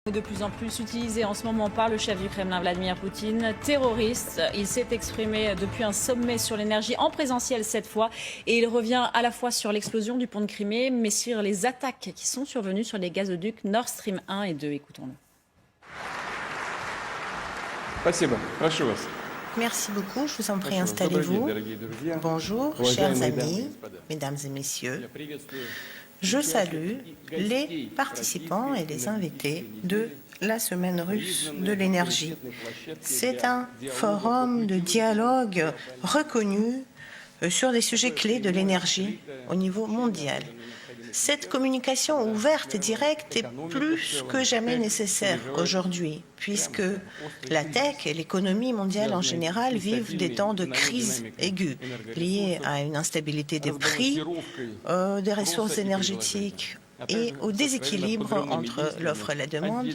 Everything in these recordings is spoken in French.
De plus en plus utilisé en ce moment par le chef du Kremlin, Vladimir Poutine, terroriste. Il s'est exprimé depuis un sommet sur l'énergie en présentiel cette fois et il revient à la fois sur l'explosion du pont de Crimée mais sur les attaques qui sont survenues sur les gazoducs Nord Stream 1 et 2. Écoutons-le. Merci beaucoup. Je vous en prie, installez-vous. Bonjour, chers amis, mesdames et messieurs. Je salue les participants et les invités de la Semaine russe de l'énergie. C'est un forum de dialogue reconnu sur des sujets clés de l'énergie au niveau mondial. Cette communication ouverte et directe est plus que jamais nécessaire aujourd'hui, puisque la tech et l'économie mondiale en général vivent des temps de crise aiguë liés à une instabilité des prix des ressources énergétiques et au déséquilibre entre l'offre et la demande,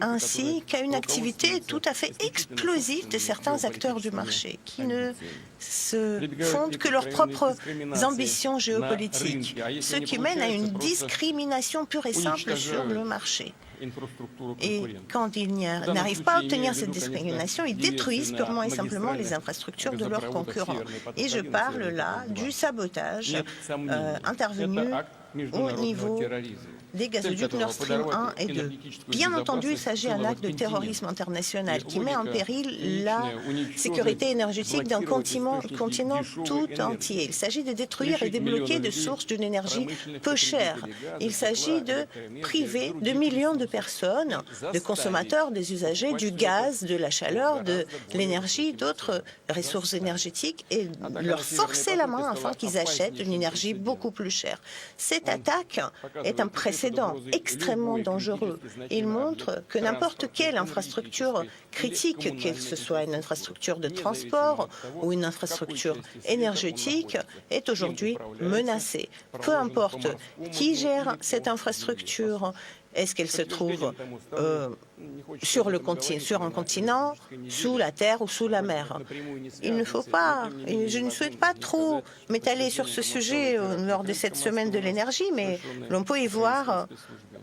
ainsi qu'à une activité tout à fait explosive de certains acteurs du marché qui ne se fondent que leurs propres ambitions géopolitiques, ce qui mène à une discrimination pure et simple sur le marché. Et quand ils n'arrivent pas à obtenir cette discrimination, ils détruisent purement et simplement les infrastructures de leurs concurrents. Et je parle là du sabotage intervenu au niveau des gazoducs Nord Stream 1 et 2. Bien entendu, il s'agit d'un acte de terrorisme international qui met en péril la sécurité énergétique d'un continent tout entier. Il s'agit de détruire et débloquer des sources d'une énergie peu chère. Il s'agit de priver de millions de personnes, de consommateurs, des usagers, du gaz, de la chaleur, de l'énergie, d'autres ressources énergétiques et leur forcer la main afin qu'ils achètent une énergie beaucoup plus chère. Cette attaque est un précédent extrêmement dangereux. Il montre que n'importe quelle infrastructure critique, que ce soit une infrastructure de transport ou une infrastructure énergétique, est aujourd'hui menacée. Peu importe qui gère cette infrastructure, est-ce qu'elle se trouve sur un continent, sous la terre ou sous la mer? Il ne faut pas, et je ne souhaite pas trop m'étaler sur ce sujet lors de cette semaine de l'énergie, mais l'on peut y voir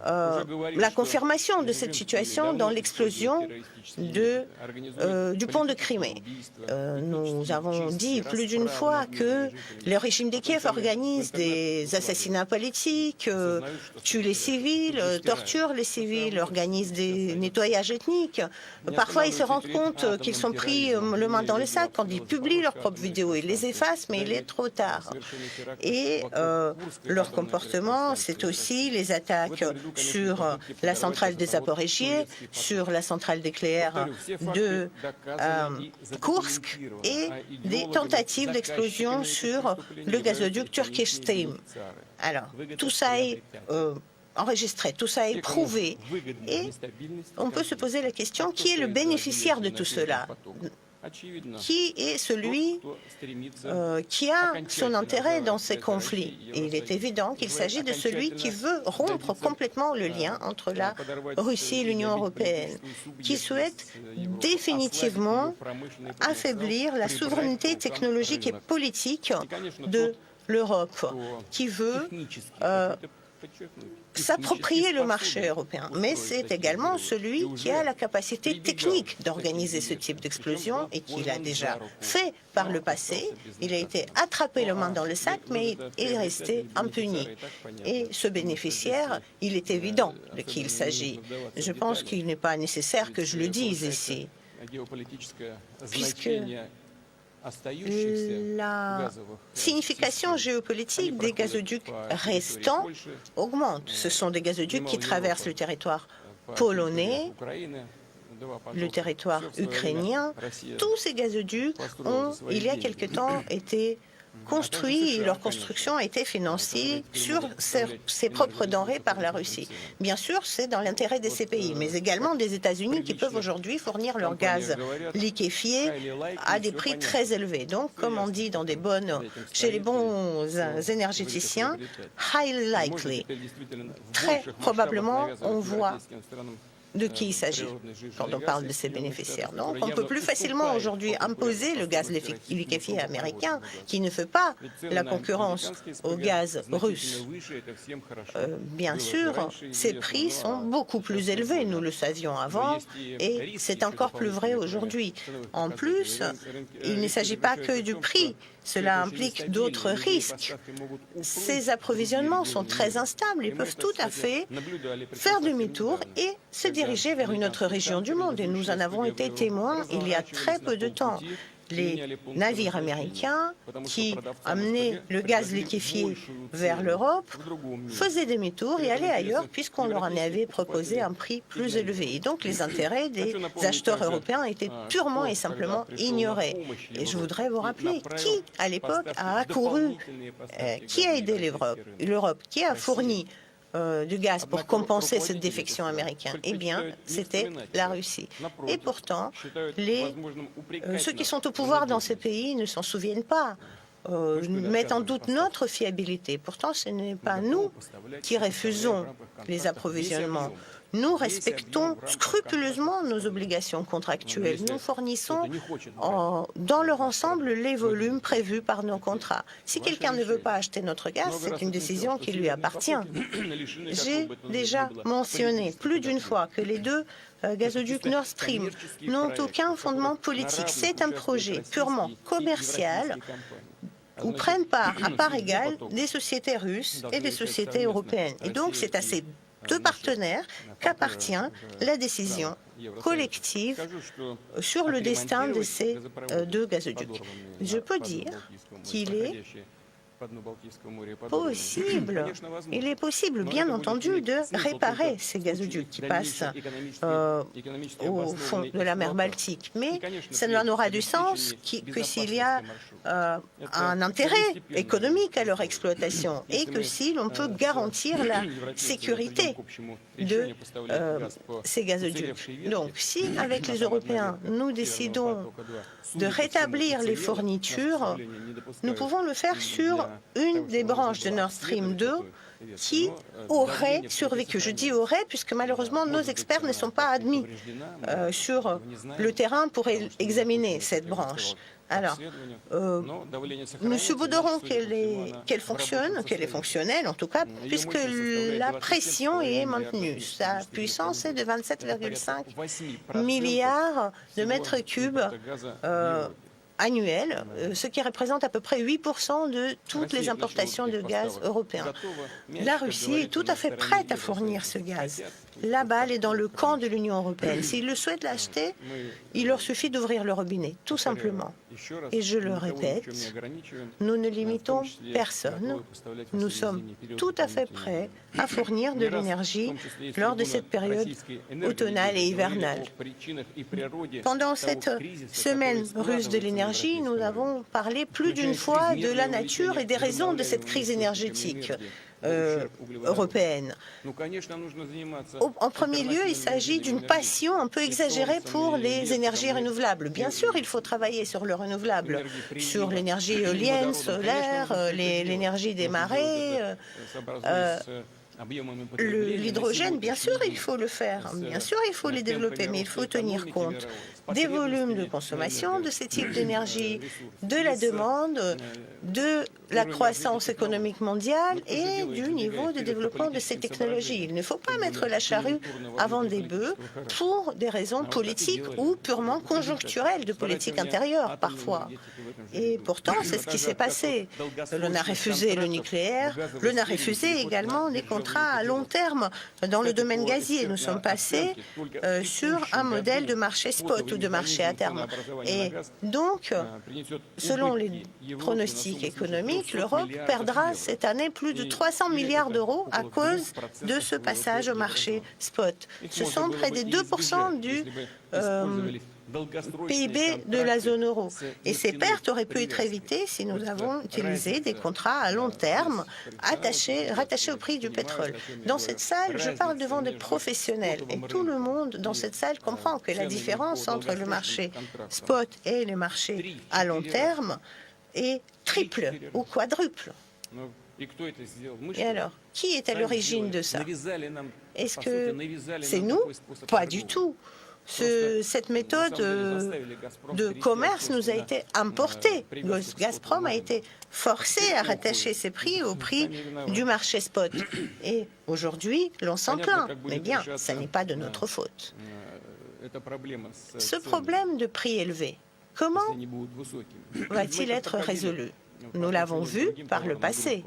la confirmation de cette situation dans l'explosion du pont de Crimée. Nous avons dit plus d'une fois que le régime de Kiev organise des assassinats politiques, tue les civils, torture les civils, organise des nettoyages ethniques. Parfois, ils se rendent compte qu'ils sont pris le main dans le sac quand ils publient leurs propres vidéos. Ils les effacent, mais il est trop tard. Et leur comportement, c'est aussi les attaques sur la centrale des Zaporižier, sur la centrale nucléaire de Kursk et des tentatives d'explosion sur le gazoduc Turkish Stream. Alors, tout ça est enregistré, tout ça est prouvé et on peut se poser la question, qui est le bénéficiaire de tout cela? Qui est celui qui a son intérêt dans ces conflits? Et il est évident qu'il s'agit de celui qui veut rompre complètement le lien entre la Russie et l'Union européenne, qui souhaite définitivement affaiblir la souveraineté technologique et politique de l'Europe, qui veut s'approprier le marché européen. Mais c'est également celui qui a la capacité technique d'organiser ce type d'explosion et qui l'a déjà fait par le passé. Il a été attrapé le main dans le sac, mais il est resté impuni. Et ce bénéficiaire, il est évident de qui il s'agit. Je pense qu'il n'est pas nécessaire que je le dise ici, puisque la signification géopolitique des gazoducs restants augmente. Ce sont des gazoducs qui traversent le territoire polonais, le territoire ukrainien. Tous ces gazoducs ont, il y a quelque temps, été construits et leur construction a été financée sur ses propres denrées par la Russie. Bien sûr, c'est dans l'intérêt de ces pays, mais également des États-Unis qui peuvent aujourd'hui fournir leur gaz liquéfié à des prix très élevés. Donc, comme on dit chez les bons énergéticiens, highly likely. Très probablement, on voit de qui il s'agit quand on parle de ces bénéficiaires. Donc, on peut plus facilement aujourd'hui imposer le gaz liquéfié américain qui ne fait pas la concurrence au gaz russe. Bien sûr, ces prix sont beaucoup plus élevés, nous le savions avant, et c'est encore plus vrai aujourd'hui. En plus, il ne s'agit pas que du prix, cela implique d'autres risques. Ces approvisionnements sont très instables, ils peuvent tout à fait faire demi-tour et se diriger vers une autre région du monde. Et nous en avons été témoins il y a très peu de temps. Les navires américains qui amenaient le gaz liquéfié vers l'Europe faisaient demi-tour et allaient ailleurs puisqu'on leur en avait proposé un prix plus élevé. Et donc les intérêts des acheteurs européens étaient purement et simplement ignorés. Et je voudrais vous rappeler qui, à l'époque, a accouru, qui a aidé l'Europe, qui a fourni du gaz pour compenser cette défection américaine. Eh bien, c'était la Russie. Et pourtant, ceux qui sont au pouvoir dans ces pays ne s'en souviennent pas, mettent en doute notre fiabilité. Pourtant, ce n'est pas nous qui refusons les approvisionnements. Nous respectons scrupuleusement nos obligations contractuelles. Nous fournissons dans leur ensemble les volumes prévus par nos contrats. Si quelqu'un ne veut pas acheter notre gaz, c'est une décision qui lui appartient. J'ai déjà mentionné plus d'une fois que les deux gazoducs Nord Stream n'ont aucun fondement politique. C'est un projet purement commercial où prennent part à part égale des sociétés russes et des sociétés européennes. Et donc, c'est à ces deux partenaires qu'appartient la décision collective sur le destin de ces deux gazoducs. Je peux dire qu'il est possible, bien entendu, de réparer ces gazoducs qui passent au fond de la mer Baltique. Mais ça n'aura du sens que s'il y a un intérêt économique à leur exploitation et que si l'on peut garantir la sécurité de ces gazoducs. Donc, si avec les Européens, nous décidons de rétablir les fournitures, nous pouvons le faire sur une des branches de Nord Stream 2 qui aurait survécu. Je dis aurait puisque malheureusement nos experts ne sont pas admis sur le terrain pour examiner cette branche. Alors, nous subodorons qu'elle fonctionne, qu'elle est fonctionnelle en tout cas, puisque la pression est maintenue. Sa puissance est de 27,5 milliards de mètres cubes annuel, ce qui représente à peu près 8% de toutes les importations de gaz européen. La Russie est tout à fait prête à fournir ce gaz. La balle est dans le camp de l'Union européenne. S'ils le souhaitent l'acheter, il leur suffit d'ouvrir le robinet, tout simplement. Et je le répète, nous ne limitons personne. Nous sommes tout à fait prêts à fournir de l'énergie lors de cette période automnale et hivernale. Pendant cette semaine russe de l'énergie, nous avons parlé plus d'une fois de la nature et des raisons de cette crise énergétique européenne. En premier lieu, il s'agit d'une passion un peu exagérée pour les énergies renouvelables. Bien sûr, il faut travailler sur le renouvelable, sur l'énergie éolienne, solaire, l'énergie des marées, l'hydrogène, bien sûr, il faut le faire. Bien sûr, il faut les développer, mais il faut tenir compte des volumes de consommation de ces types d'énergie, de la demande, de la croissance économique mondiale et du niveau de développement de ces technologies. Il ne faut pas mettre la charrue avant des bœufs pour des raisons politiques ou purement conjoncturelles, de politique intérieure parfois. Et pourtant, c'est ce qui s'est passé. L'on a refusé le nucléaire, l'on a refusé également les contrats à long terme dans le domaine gazier. Nous sommes passés sur un modèle de marché spot ou de marché à terme. Et donc, selon les pronostics économiques, l'Europe perdra cette année plus de 300 milliards d'euros à cause de ce passage au marché spot. Ce sont près des 2% du PIB de la zone euro. Et ces pertes auraient pu être évitées si nous avons utilisé des contrats à long terme rattachés au prix du pétrole. Dans cette salle, je parle devant des professionnels et tout le monde dans cette salle comprend que la différence entre le marché spot et le marché à long terme est triple ou quadruple. Et alors, qui est à l'origine de ça? Est-ce que c'est nous? Pas du tout. Cette méthode de commerce nous a été importée. Gazprom a été forcé à rattacher ses prix au prix du marché spot. Et aujourd'hui, l'on s'en plaint. Mais bien, ça n'est pas de notre faute. Ce problème de prix élevé, comment va-t-il être résolu? Nous l'avons vu par le passé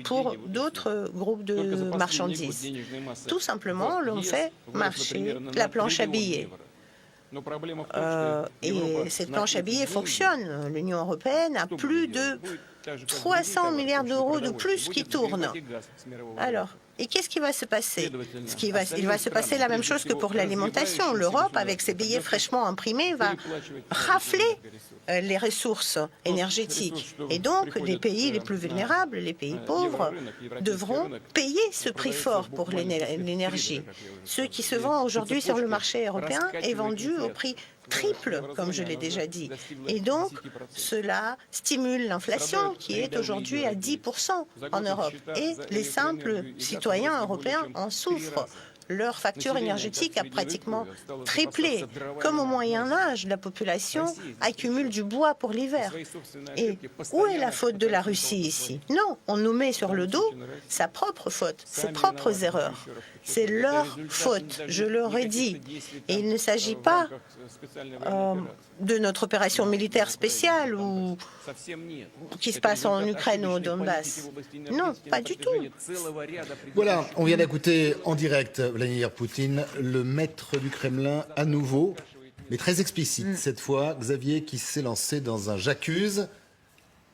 pour d'autres groupes de marchandises. Tout simplement, l'on fait marcher la planche à billets. Et cette planche à billets fonctionne. L'Union européenne a plus de 300 milliards d'euros de plus qui tournent. Alors, et qu'est-ce qui va se passer? Il va se passer la même chose que pour l'alimentation. L'Europe, avec ses billets fraîchement imprimés, va rafler les ressources énergétiques. Et donc, les pays les plus vulnérables, les pays pauvres, devront payer ce prix fort pour l'énergie. Ce qui se vend aujourd'hui sur le marché européen est vendu au prix triple, comme je l'ai déjà dit. Et donc, cela stimule l'inflation qui est aujourd'hui à 10% en Europe. Et les simples citoyens européens en souffrent. Leur facture énergétique a pratiquement triplé. Comme au Moyen-Âge, la population accumule du bois pour l'hiver. Et où est la faute de la Russie ici? Non, on nous met sur le dos sa propre faute, ses propres erreurs. C'est leur faute, je leur ai dit. Et il ne s'agit pas de notre opération militaire spéciale ou qui se passe en Ukraine ou au Donbass. Non, pas du tout. Voilà, on vient d'écouter en direct Vladimir Poutine, le maître du Kremlin à nouveau, mais très explicite cette fois. Xavier qui s'est lancé dans un j'accuse,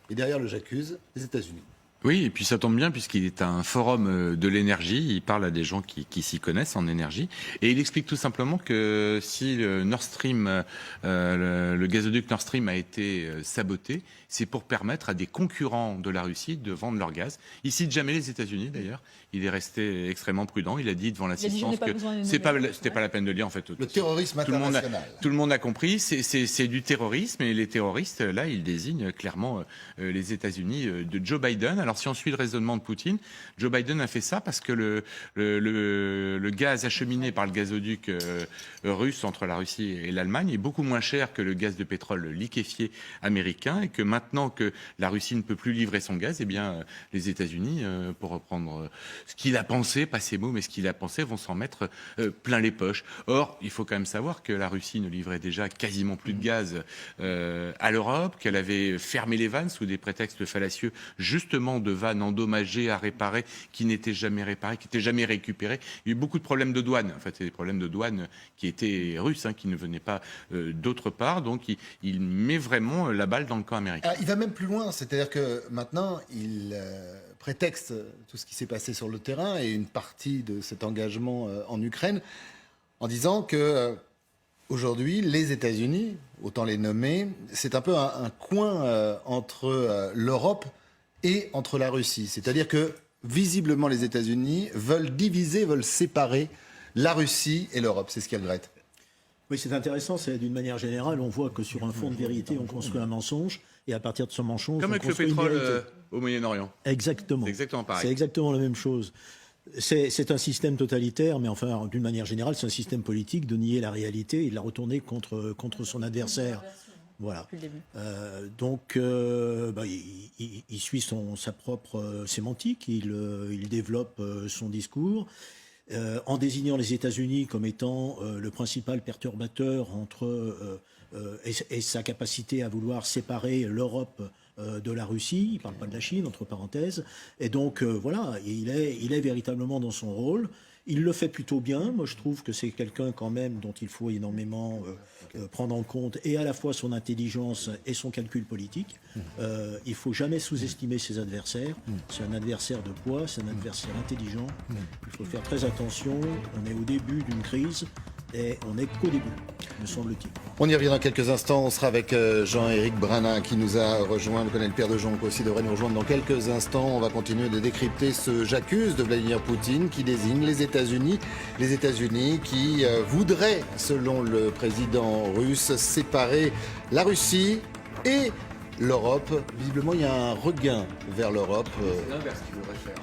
et derrière le j'accuse, les États-Unis. Oui, et puis ça tombe bien puisqu'il est à un forum de l'énergie, il parle à des gens qui s'y connaissent en énergie, et il explique tout simplement que si le Nord Stream, le gazoduc Nord Stream a été saboté, c'est pour permettre à des concurrents de la Russie de vendre leur gaz. Il cite jamais les États-Unis d'ailleurs, il est resté extrêmement prudent, il a dit devant l'assistance que c'était pas la peine de lire en fait. Le terrorisme international. Tout le monde a compris, c'est du terrorisme, et les terroristes, là, ils désignent clairement les États-Unis de Joe Biden. Alors si on suit le raisonnement de Poutine, Joe Biden a fait ça parce que le gaz acheminé par le gazoduc russe entre la Russie et l'Allemagne est beaucoup moins cher que le gaz de pétrole liquéfié américain, et que maintenant que la Russie ne peut plus livrer son gaz, eh bien les États-Unis, pour reprendre ce qu'il a pensé, pas ces mots, mais ce qu'il a pensé, vont s'en mettre plein les poches. Or, il faut quand même savoir que la Russie ne livrait déjà quasiment plus de gaz à l'Europe, qu'elle avait fermé les vannes sous des prétextes fallacieux, justement de vannes endommagées à réparer, qui n'étaient jamais réparées, qui n'étaient jamais récupérées. Il y a eu beaucoup de problèmes de douane. En fait, c'est des problèmes de douane qui étaient russes, qui ne venaient pas d'autre part. Donc, il met vraiment la balle dans le camp américain. Il va même plus loin, c'est-à-dire que maintenant, il prétexte tout ce qui s'est passé sur le terrain et une partie de cet engagement en Ukraine en disant que aujourd'hui, les États-Unis, autant les nommer, c'est un peu un coin entre l'Europe et entre la Russie. C'est-à-dire que, visiblement, les États-Unis veulent diviser, veulent séparer la Russie et l'Europe. C'est ce qu'elle regrette. Oui, c'est intéressant. C'est d'une manière générale, on voit que sur un fond de vérité, on construit un mensonge, et à partir de ce mensonge, comme on avec le construit pétrole une vérité. au Moyen-Orient. Exactement. C'est exactement pareil. C'est exactement la même chose. C'est un système totalitaire, mais enfin, d'une manière générale, c'est un système politique de nier la réalité et de la retourner contre son adversaire. Voilà. Donc, il suit sa propre sémantique, il développe son discours. En désignant les États-Unis comme étant le principal perturbateur et sa capacité à vouloir séparer l'Europe de la Russie, il ne parle pas de la Chine, entre parenthèses, et donc voilà, il est véritablement dans son rôle. Il le fait plutôt bien. Moi, je trouve que c'est quelqu'un quand même dont il faut énormément prendre en compte et à la fois son intelligence et son calcul politique. Il ne faut jamais sous-estimer ses adversaires. C'est un adversaire de poids, c'est un adversaire intelligent. Il faut faire très attention. On est au début d'une crise et on n'est qu'au début, me semble-t-il. On y revient dans quelques instants. On sera avec Jean-Éric Branin qui nous a rejoint. Le colonel Pierre de Jonc aussi devrait nous rejoindre dans quelques instants. On va continuer de décrypter ce j'accuse de Vladimir Poutine qui désigne les États-Unis. Les États-Unis qui voudraient, selon le président russe, séparer la Russie et l'Europe. Visiblement, il y a un regain vers l'Europe. C'est l'inverse qu'il voudrait faire.